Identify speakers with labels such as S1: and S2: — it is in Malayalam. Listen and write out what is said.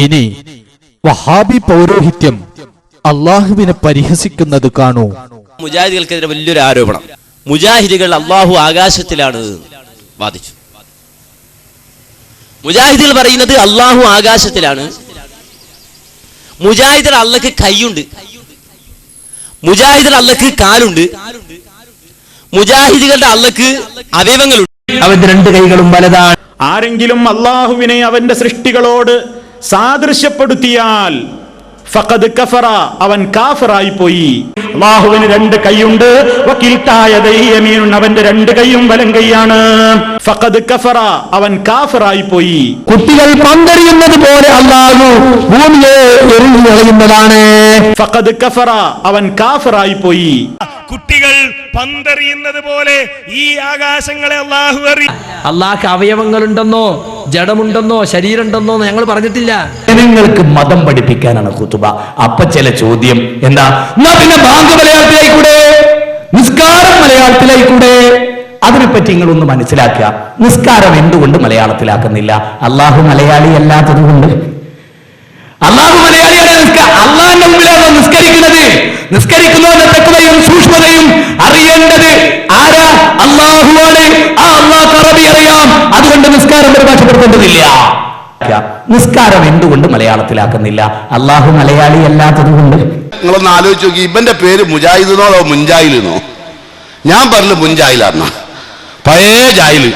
S1: ഇനി വഹാബി പൗരോഹിത്യം അള്ളാഹുവിനെ പരിഹസിക്കുന്നത് കാണൂ.
S2: മുജാഹിദുകൾക്കെതിരെ വലിയൊരു ആരോപണം, മുജാഹിദുകൾ അള്ളാഹു ആകാശത്തിലാണ് വാദിച്ചു. മുജാഹിദുകൾ പറയുന്നത് അള്ളാഹു ആകാശത്തിലാണ്. മുജാഹിദുകൾ അള്ളക്ക് കൈയുണ്ട്, മുജാഹിദുകൾ അള്ളക്ക് കാലുണ്ട്, മുജാഹിദുകളുടെ അള്ളക്ക് അവയവങ്ങളുണ്ട്,
S3: അവന്റെ രണ്ട് കൈകളും വലതാണ്.
S4: ആരെങ്കിലും അള്ളാഹുവിനെ അവന്റെ സൃഷ്ടികളോട് സാദൃശ്യപ്പെടുത്തിയാൽ ഫഖദ് കഫറ, അവൻ കാഫിറായി പോയി. അള്ളാഹുവിന് രണ്ട് കൈയുണ്ട്, അവന്റെ രണ്ട് കൈയും വലം കൈയാണ്. ഫഖദ് കഫറ, അവൻ കാഫിറായി പോയി.
S3: കുട്ടികൾ പന്തെറിയുന്നത് പോലെ അള്ളാഹു ഭൂമിയെ എറിഞ്ഞു കളയുന്നതാണ്.
S4: ഫഖദ് കഫറ, അവൻ കാഫിറായി പോയി.
S5: കുട്ടികൾ പന്തെറിയുന്നത് പോലെ ഈ ആകാശങ്ങളെ അള്ളാഹു എറി.
S6: അള്ളാഹ്ക്ക് അവയവങ്ങളുണ്ടെന്നോ ജഡമുണ്ടെന്നോ ശരീരമുണ്ടെന്നോ ഞങ്ങൾ പറഞ്ഞിട്ടില്ല.
S3: ജനങ്ങൾക്ക് മതം പഠിപ്പിക്കാനാണ് ഖുതുബ. അപ്പൊ ചില ചോദ്യം എന്താ, പിന്നെ ബാങ്ക് മലയാളത്തിലായിക്കൂടെ, നിസ്കാരം മലയാളത്തിലായിക്കൂടെ? അതിനെപ്പറ്റി നിങ്ങളൊന്ന് മനസ്സിലാക്കുക. നിസ്കാരം എന്തുകൊണ്ട് മലയാളത്തിലാക്കുന്നില്ല? അള്ളാഹു മലയാളി അല്ലാത്തത് കൊണ്ട്. അള്ളാഹു മലയാളിയാണ്. അള്ളാഹിന്റെ മുമ്പിലാണോ നിസ്കരിക്കുന്നത്? നിസ്കരിക്കുന്നവന്റെ തെക്കുതയും സൂക്ഷ്മതയും അറിയേണ്ടത് ആരാ? അള്ളാഹുവാണ്. ആ അള്ളാഹ് അറബി അറിയാം, അതുകൊണ്ട് നിസ്കാരം പരിഭാഷപ്പെടുത്തേണ്ടതില്ല. നിസ്കാരം എന്തുകൊണ്ട് മലയാളത്തിലാക്കുന്നില്ല? അള്ളാഹു മലയാളി അല്ലാത്തത് കൊണ്ട്.
S7: നിങ്ങളൊന്ന് ആലോചിച്ച് നോക്കി, ഇവന്റെ പേര് മുജാഹിദിനോ മുൻജാഹിലിനോ? ഞാൻ പറഞ്ഞു മുൻജാഹിലാണ്, പഴയ ജാഹില്.